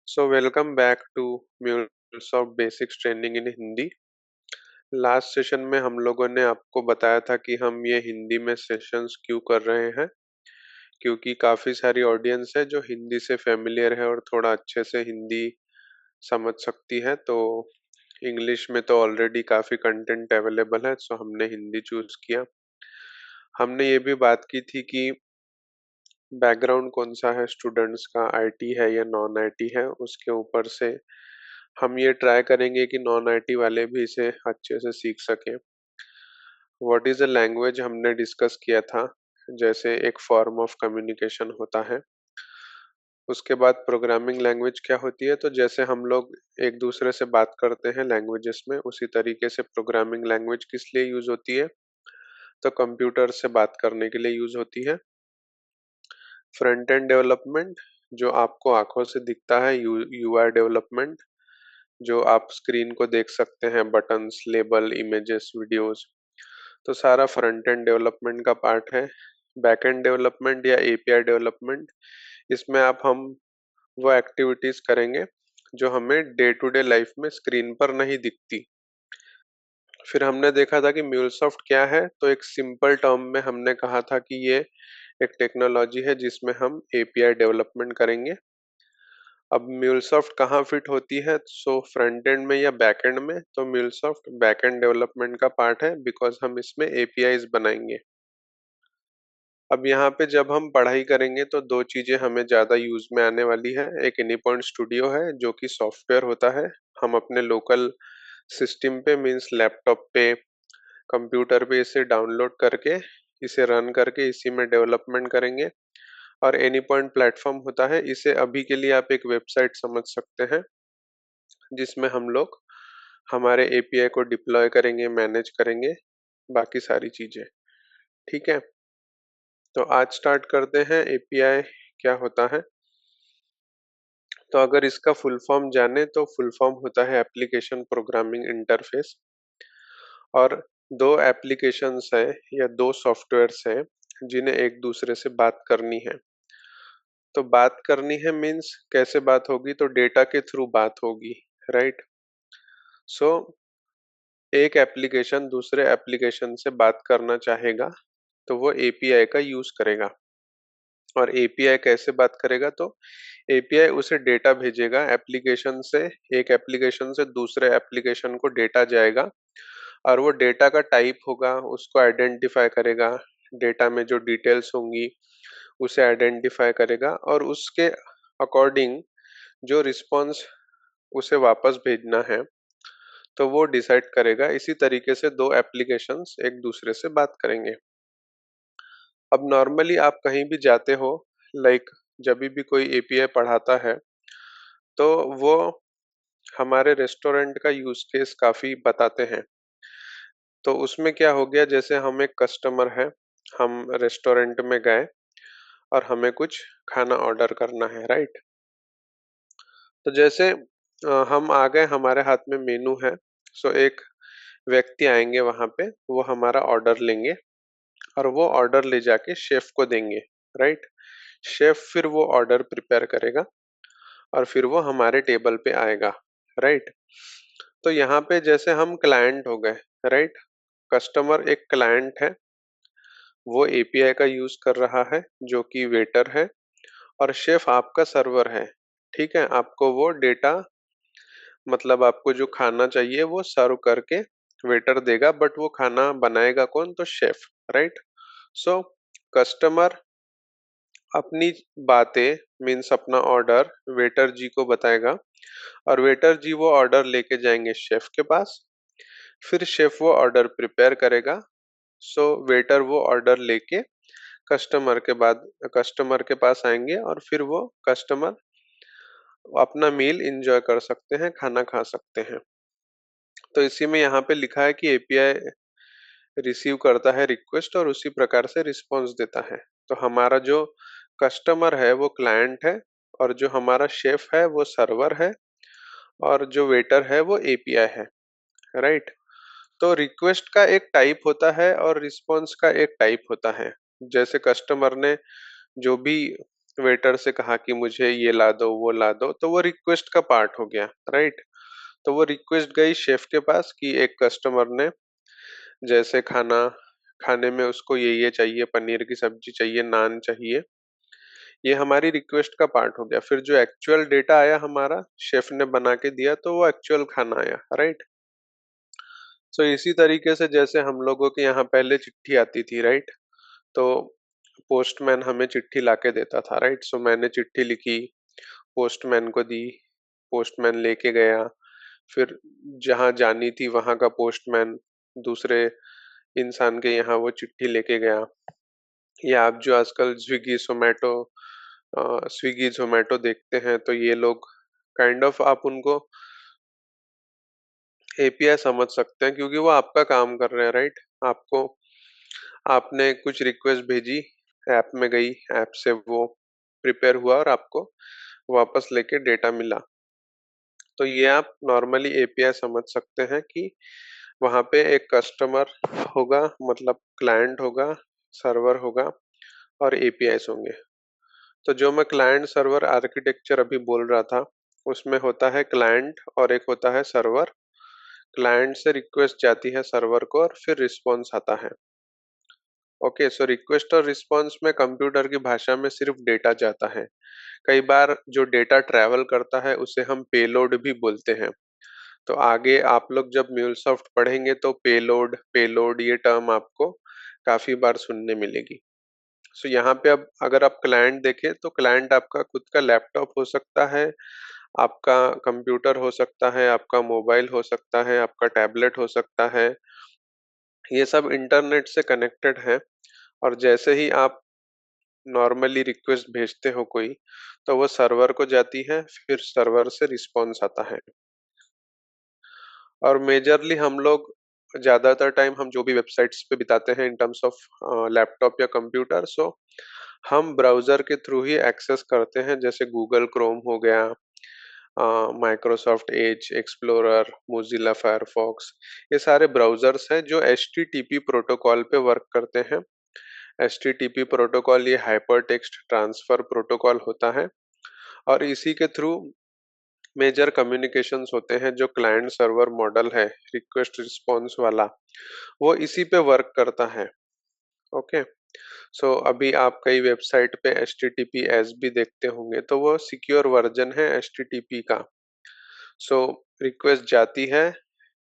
So welcome back to MuleSoft Basics Training in Hindi. Last session में हम लोगों ने आपको बताया था कि हम ये हिंदी में सेशंस क्यों कर रहे हैं, क्योंकि काफ़ी सारी ऑडियंस है जो हिंदी से फेमिलियर है और थोड़ा अच्छे से हिंदी समझ सकती है। तो इंग्लिश में तो ऑलरेडी काफ़ी कंटेंट अवेलेबल है, सो हमने हिंदी चूज किया। हमने ये भी बात की थी कि बैकग्राउंड कौन सा है स्टूडेंट्स का, आईटी है या नॉन आईटी है। उसके ऊपर से हम ये ट्राई करेंगे कि नॉन आईटी वाले भी इसे अच्छे से सीख सकें। व्हाट इज अ लैंग्वेज हमने डिस्कस किया था, जैसे एक फॉर्म ऑफ कम्युनिकेशन होता है। उसके बाद प्रोग्रामिंग लैंग्वेज क्या होती है, तो जैसे हम लोग एक दूसरे से बात करते हैं लैंग्वेजेस में, उसी तरीके से प्रोग्रामिंग लैंग्वेज किस लिए यूज होती है, तो कंप्यूटर से बात करने के लिए यूज होती है। फ्रंट एंड डेवलपमेंट जो आपको आंखों से दिखता है, यूआई डेवलपमेंट जो आप स्क्रीन को देख सकते हैं, बटन्स, लेबल, इमेजेस, वीडियोस, तो सारा फ्रंट एंड डेवलपमेंट का पार्ट है। बैक एंड डेवलपमेंट या एपीआई डेवलपमेंट, इसमें हम वो एक्टिविटीज करेंगे जो हमें डे टू डे लाइफ में स्क्रीन पर नहीं दिखती। फिर हमने देखा था कि म्यूलसॉफ्ट क्या है, तो एक सिंपल टर्म में हमने कहा था कि ये एक टेक्नोलॉजी है जिसमें हम एपीआई डेवलपमेंट करेंगे। अब म्यूलसॉफ्ट कहाँ फिट होती है, सो फ्रंट एंड में या बैक एंड में, तो म्यूलसॉफ्ट बैक एंड डेवलपमेंट का पार्ट है बिकॉज हम इसमें एपीआईज बनाएंगे। अब यहाँ पे जब हम पढ़ाई करेंगे तो दो चीजें हमें ज्यादा यूज में आने वाली है। एक एनीपॉइंट स्टूडियो है जो कि सॉफ्टवेयर होता है, हम अपने लोकल सिस्टम पे मींस लैपटॉप पे, कंप्यूटर पे इसे डाउनलोड करके, इसे रन करके इसी में डेवलपमेंट करेंगे। और एनी पॉइंट प्लेटफॉर्म होता है, इसे अभी के लिए आप एक वेबसाइट समझ सकते हैं जिसमें हम लोग हमारे एपीआई को डिप्लॉय करेंगे, मैनेज करेंगे, बाकी सारी चीजें। ठीक है, तो आज स्टार्ट करते हैं एपीआई क्या होता है। तो अगर इसका फुल फॉर्म जाने तो फुल फॉर्म होता है एप्लीकेशन प्रोग्रामिंग इंटरफेस। और दो एप्लीकेशंस है या दो सॉफ्टवेयर्स है जिन्हें एक दूसरे से बात करनी है। तो बात करनी है मीन्स कैसे बात होगी, तो डेटा के थ्रू बात होगी, राइट। सो एक एप्लीकेशन दूसरे एप्लीकेशन से बात करना चाहेगा तो वो एपीआई का यूज करेगा। और एपीआई कैसे बात करेगा, तो एपीआई उसे डेटा भेजेगा एप्लीकेशन से, एक एप्लीकेशन से दूसरे एप्लीकेशन को डेटा जाएगा और वो डेटा का टाइप होगा, उसको आइडेंटिफाई करेगा, डेटा में जो डिटेल्स होंगी उसे आइडेंटिफाई करेगा और उसके अकॉर्डिंग जो रिस्पॉन्स उसे वापस भेजना है तो वो डिसाइड करेगा। इसी तरीके से दो एप्लीकेशंस एक दूसरे से बात करेंगे। अब नॉर्मली आप कहीं भी जाते हो, लाइक जब भी कोई एपीआई पढ़ाता है तो वो हमारे रेस्टोरेंट का यूज केस काफी बताते हैं। तो उसमें क्या हो गया, जैसे हम एक कस्टमर है, हम रेस्टोरेंट में गए और हमें कुछ खाना ऑर्डर करना है, राइट। तो जैसे हम आ गए, हमारे हाथ में मेनू है, सो एक व्यक्ति आएंगे वहां पे, वो हमारा ऑर्डर लेंगे और वो ऑर्डर ले जाके शेफ को देंगे, राइट। शेफ फिर वो ऑर्डर प्रिपेयर करेगा और फिर वो हमारे टेबल पे आएगा, राइट। तो यहाँ पे जैसे हम क्लाइंट हो गए, राइट। कस्टमर एक क्लाइंट है, वो एपीआई का यूज कर रहा है जो कि वेटर है, और शेफ आपका सर्वर है। ठीक है, आपको वो डेटा, मतलब आपको जो खाना चाहिए वो सर्व करके वेटर देगा, बट वो खाना बनाएगा कौन, तो शेफ, राइट। सो कस्टमर अपनी बातें मीन्स अपना ऑर्डर वेटर जी को बताएगा और वेटर जी वो ऑर्डर लेके जाएंगे शेफ के पास। फिर शेफ वो ऑर्डर प्रिपेयर करेगा। सो वेटर वो ऑर्डर लेके कस्टमर के बाद कस्टमर के पास आएंगे और फिर वो कस्टमर अपना मील एंजॉय कर सकते हैं, खाना खा सकते हैं। तो इसी में यहाँ पे लिखा है कि एपीआई रिसीव करता है रिक्वेस्ट और उसी प्रकार से रिस्पॉन्स देता है। तो हमारा जो कस्टमर है वो क्लाइंट है और जो हमारा शेफ है वो सर्वर है और जो वेटर है वो एपीआई है, राइट। तो रिक्वेस्ट का एक टाइप होता है और रिस्पॉन्स का एक टाइप होता है। जैसे कस्टमर ने जो भी वेटर से कहा कि मुझे ये ला दो वो ला दो, तो वो रिक्वेस्ट का पार्ट हो गया, राइट। तो वो रिक्वेस्ट गई शेफ के पास कि एक कस्टमर ने जैसे खाने में उसको ये चाहिए, पनीर की सब्जी चाहिए, नान चाहिए, ये हमारी रिक्वेस्ट का पार्ट हो गया। फिर जो एक्चुअल डेटा आया हमारा, शेफ ने बना के दिया तो वो एक्चुअल खाना आया, राइट। सो इसी तरीके से जैसे हम लोगों के यहाँ पहले चिट्ठी आती थी, राइट, तो पोस्टमैन हमें चिट्ठी लाके देता था, राइट। सो मैंने चिट्ठी लिखी, पोस्टमैन को दी, पोस्टमैन लेके गया, फिर जहाँ जानी थी वहां का पोस्टमैन दूसरे इंसान के यहाँ वो चिट्ठी लेके गया। या आप जो आजकल स्विगी जोमेटो देखते हैं, तो ये लोग काइंड ऑफ आप उनको एपीआई समझ सकते हैं, क्योंकि वो आपका काम कर रहे हैं, राइट। आपको आपने कुछ रिक्वेस्ट भेजी, ऐप में गई, ऐप से वो प्रिपेयर हुआ और आपको वापस लेके डेटा मिला। तो ये आप नॉर्मली एपीआई समझ सकते हैं कि वहां पे एक कस्टमर होगा, मतलब क्लाइंट होगा, सर्वर होगा और एपीआईज होंगे। तो जो मैं क्लाइंट सर्वर आर्किटेक्चर अभी बोल रहा था, उसमें होता है क्लाइंट और एक होता है सर्वर। क्लाइंट से रिक्वेस्ट जाती है सर्वर को और फिर रिस्पॉन्स आता है। ओके, सो रिक्वेस्ट और रिस्पॉन्स में कंप्यूटर की भाषा में सिर्फ डेटा जाता है। कई बार जो डेटा ट्रैवल करता है उसे हम पेलोड भी बोलते हैं। तो आगे आप लोग जब म्यूलसॉफ्ट पढ़ेंगे तो पेलोड पेलोड ये टर्म आपको काफी बार सुनने मिलेगी। सो यहाँ पे अब अगर आप क्लाइंट देखें तो क्लाइंट आपका खुद का लैपटॉप हो सकता है, आपका कंप्यूटर हो सकता है, आपका मोबाइल हो सकता है, आपका टैबलेट हो सकता है। ये सब इंटरनेट से कनेक्टेड है, और जैसे ही आप नॉर्मली रिक्वेस्ट भेजते हो कोई, तो वो सर्वर को जाती है, फिर सर्वर से रिस्पॉन्स आता है। और मेजरली हम लोग ज्यादातर टाइम हम जो भी वेबसाइट्स पे बिताते हैं इन टर्म्स ऑफ लैपटॉप या कंप्यूटर, सो हम ब्राउजर के थ्रू ही एक्सेस करते हैं, जैसे गूगल क्रोम हो गया, Microsoft Edge explorer, Mozilla Firefox. ये सारे ब्राउजर्स हैं जो एचटीटीपी प्रोटोकॉल पे वर्क करते हैं। एचटीटीपी प्रोटोकॉल ये हाइपर टेक्स्ट ट्रांसफर प्रोटोकॉल होता है, और इसी के थ्रू मेजर कम्युनिकेशंस होते हैं। जो क्लाइंट सर्वर मॉडल है रिक्वेस्ट रिस्पॉन्स वाला, वो इसी पे वर्क करता है। ओके, सो अभी आप कई वेबसाइट पे HTTPS भी देखते होंगे, तो वो सिक्योर वर्जन है HTTP का। सो रिक्वेस्ट जाती है,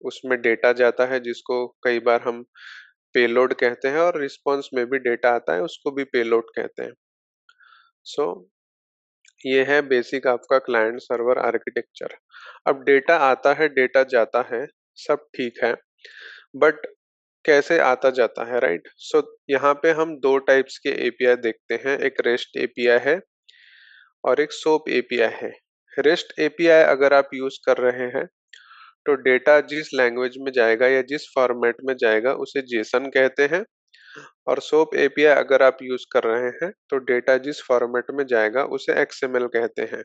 उसमें डेटा जाता है जिसको कई बार हम पेलोड कहते हैं, और रिस्पॉन्स में भी डेटा आता है, उसको भी पेलोड कहते हैं। सो ये है बेसिक आपका क्लाइंट सर्वर आर्किटेक्चर। अब डेटा आता है, डेटा जाता है, सब ठीक है, बट कैसे आता जाता है, राइट। सो यहाँ पे हम दो टाइप्स के एपीआई देखते हैं, एक रेस्ट एपीआई है और एक सोप एपीआई है। रेस्ट एपीआई अगर आप यूज कर रहे हैं तो डेटा जिस लैंग्वेज में जाएगा या जिस फॉर्मेट में जाएगा उसे जेसन कहते हैं, और सोप एपीआई अगर आप यूज कर रहे हैं तो डेटा जिस फॉर्मेट में जाएगा उसे एक्सएमएल कहते हैं।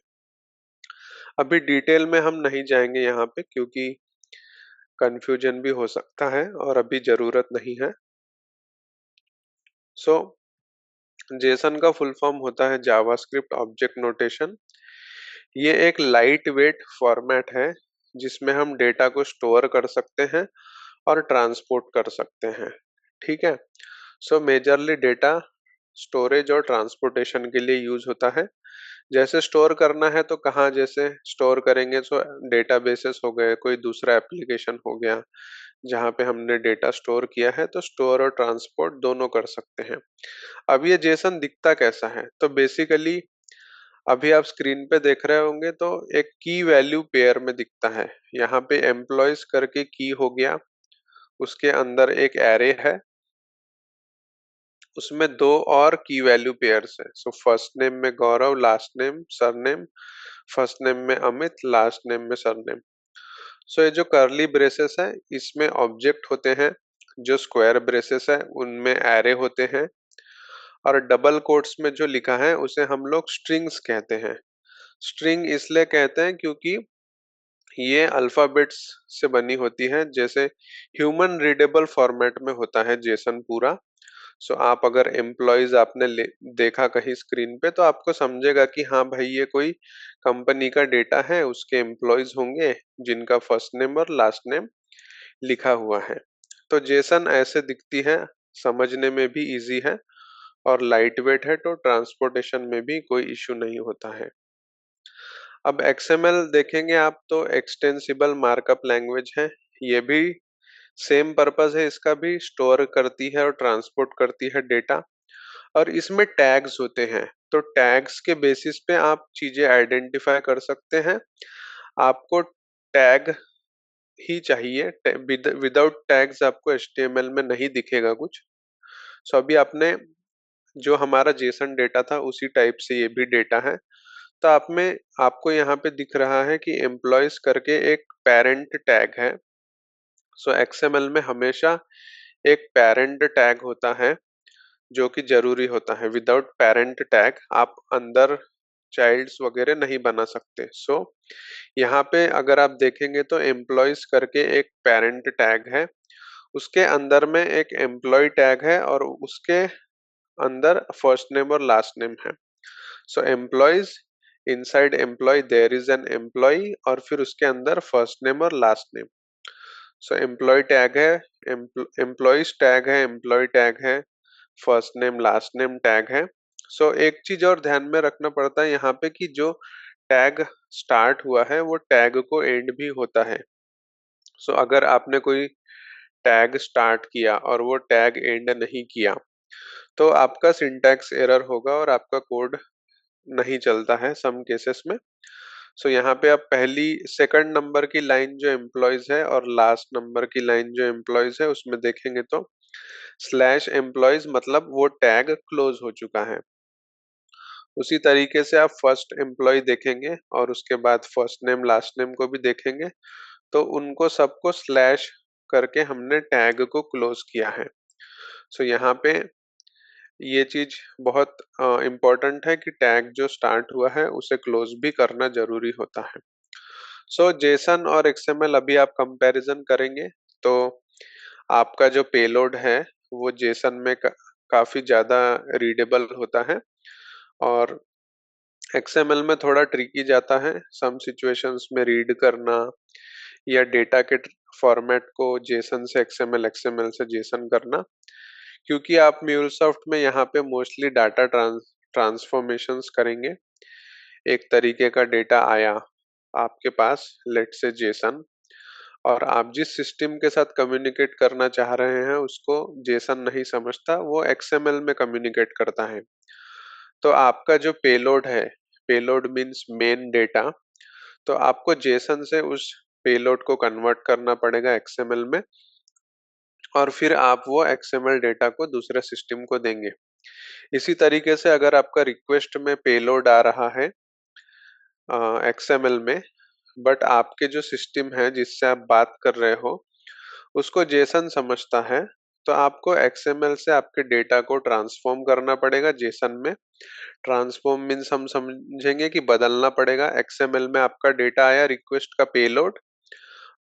अभी डिटेल में हम नहीं जाएंगे यहाँ पे, क्योंकि कंफ्यूजन भी हो सकता है और अभी जरूरत नहीं है। सो जेसन का फुल फॉर्म होता है जावास्क्रिप्ट ऑब्जेक्ट नोटेशन। ये एक लाइट वेट फॉर्मेट है जिसमें हम डेटा को स्टोर कर सकते हैं और ट्रांसपोर्ट कर सकते हैं, ठीक है। सो मेजरली डेटा स्टोरेज और ट्रांसपोर्टेशन के लिए यूज होता है। जैसे स्टोर करना है तो कहाँ जैसे स्टोर करेंगे, सो डेटाबेसेस हो गए, कोई दूसरा एप्लीकेशन हो गया जहाँ पे हमने डेटा स्टोर किया है, तो स्टोर और ट्रांसपोर्ट दोनों कर सकते हैं। अब ये जेसन दिखता कैसा है, तो बेसिकली अभी आप स्क्रीन पे देख रहे होंगे तो एक की वैल्यू पेयर में दिखता है। यहाँ पे एम्प्लॉयज करके की हो गया, उसके अंदर एक एरे है, उसमें दो और की वैल्यू पेयर्स है। सो फर्स्ट नेम में Gaurav, last name surname, first name में अमित, लास्ट नेम में सरनेम। सो ये जो करली ब्रेसेस है इसमें ऑब्जेक्ट होते हैं, जो स्क्वायर ब्रेसेस है उनमें एरे होते हैं, और डबल कोट्स में जो लिखा है उसे हम लोग स्ट्रिंग्स कहते हैं। स्ट्रिंग इसलिए कहते हैं क्योंकि ये अल्फाबेट्स से बनी होती है, जैसे ह्यूमन रीडेबल फॉर्मेट में होता है जेसन पूरा। सो आप अगर एम्प्लॉयज आपने देखा कहीं स्क्रीन पे तो आपको समझेगा कि हाँ भाई ये कोई कंपनी का डेटा है, उसके एम्प्लॉयज होंगे जिनका फर्स्ट नेम और लास्ट नेम लिखा हुआ है। तो जेसन ऐसे दिखती है, समझने में भी इजी है और लाइट वेट है, तो ट्रांसपोर्टेशन में भी कोई इश्यू नहीं होता है। अब एक्सएमएल देखेंगे आप तो एक्सटेंसिबल मार्कअप लैंग्वेज है। ये भी सेम पर्पस है, इसका भी स्टोर करती है और ट्रांसपोर्ट करती है डेटा। और इसमें टैग्स होते हैं, तो टैग्स के बेसिस पे आप चीजें आइडेंटिफाई कर सकते हैं। आपको टैग ही चाहिए, विदाउट टैग्स आपको एचटीएमएल में नहीं दिखेगा कुछ। सो अभी आपने जो हमारा जेसन डेटा था उसी टाइप से ये भी डेटा है। तो आप में आपको यहाँ पे दिख रहा है कि एम्प्लॉयज करके एक पेरेंट टैग है। सो एक्सएमएल में हमेशा एक पेरेंट टैग होता है जो कि जरूरी होता है। विदाउट पेरेंट टैग आप अंदर चाइल्ड्स वगैरह नहीं बना सकते। सो यहाँ पे अगर आप देखेंगे तो एम्प्लॉयज करके एक पेरेंट टैग है, उसके अंदर में एक एम्प्लॉय टैग है और उसके अंदर फर्स्ट नेम और लास्ट नेम है। So employees inside employee there is an employee और फिर उसके अंदर फर्स्ट नेम और last name. So employee tag है, एम्प्लॉयज टैग है, एम्प्लॉय टैग है, first name last name tag है। सो एक चीज और ध्यान में रखना पड़ता है यहाँ पे कि जो टैग स्टार्ट हुआ है वो टैग को एंड भी होता है। सो अगर आपने कोई टैग स्टार्ट किया और वो टैग एंड नहीं किया तो आपका सिंटैक्स एरर होगा और आपका कोड नहीं चलता है सम केसेस में। सो यहाँ पे आप पहली सेकंड नंबर की लाइन जो एम्प्लॉयज है और लास्ट नंबर की लाइन जो एम्प्लॉयज है उसमें देखेंगे तो स्लैश एम्प्लॉयज मतलब वो टैग क्लोज हो चुका है। उसी तरीके से आप फर्स्ट एम्प्लॉय देखेंगे और उसके बाद फर्स्ट नेम लास्ट नेम को भी देखेंगे तो उनको सबको स्लैश करके हमने टैग को क्लोज किया है। सो यहाँ पे ये चीज बहुत इम्पोर्टेंट है कि टैग जो स्टार्ट हुआ है उसे क्लोज भी करना जरूरी होता है। सो जेसन और एक्सएमएल अभी आप कंपैरिजन करेंगे तो आपका जो पेलोड है वो जेसन में काफी ज्यादा रीडेबल होता है और एक्सएमएल में थोड़ा ट्रिकी जाता है सम सिचुएशंस में रीड करना या डेटा के फॉर्मेट को जेसन से एक्सएमएल, एक्सएमएल से जेसन करना, क्योंकि आप म्यूलसॉफ्ट में यहाँ पे मोस्टली डाटा ट्रांसफॉर्मेशंस करेंगे। एक तरीके का डेटा आया आपके पास लेट से जेसन और आप जिस सिस्टम के साथ कम्युनिकेट करना चाह रहे हैं उसको जेसन नहीं समझता, वो एक्सएमएल में कम्युनिकेट करता है। तो आपका जो पेलोड है, पेलोड मीन्स मेन डेटा, तो आपको जेसन से उस पेलोड को कन्वर्ट करना पड़ेगा एक्सएमएल में और फिर आप वो एक्सएमएल डेटा को दूसरे सिस्टम को देंगे। इसी तरीके से अगर आपका रिक्वेस्ट में पेलोड आ रहा है एक्सएमएल में बट आपके जो सिस्टम है जिससे आप बात कर रहे हो उसको जेसन समझता है, तो आपको एक्सएमएल से आपके डेटा को ट्रांसफॉर्म करना पड़ेगा जेसन में। ट्रांसफॉर्म मीन्स हम समझेंगे कि बदलना पड़ेगा। एक्सएमएल में आपका डेटा आया रिक्वेस्ट का पेलोड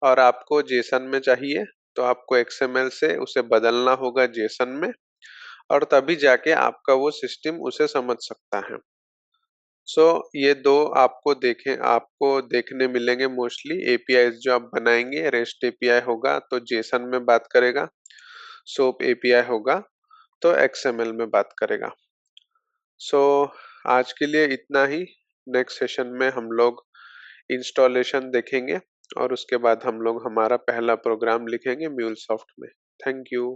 और आपको जेसन में चाहिए, तो आपको एक्सएमएल से उसे बदलना होगा जेसन में और तभी जाके आपका वो सिस्टम उसे समझ सकता है। सो ये दो आपको देखने मिलेंगे मोस्टली एपीआई जो आप बनाएंगे। रेस्ट एपीआई होगा तो जेसन में बात करेगा, सोप एपीआई होगा तो एक्सएमएल में बात करेगा। सो आज के लिए इतना ही। नेक्स्ट सेशन में हम लोग इंस्टॉलेशन देखेंगे और उसके बाद हम लोग हमारा पहला प्रोग्राम लिखेंगे म्यूलसॉफ्ट में। Thank you.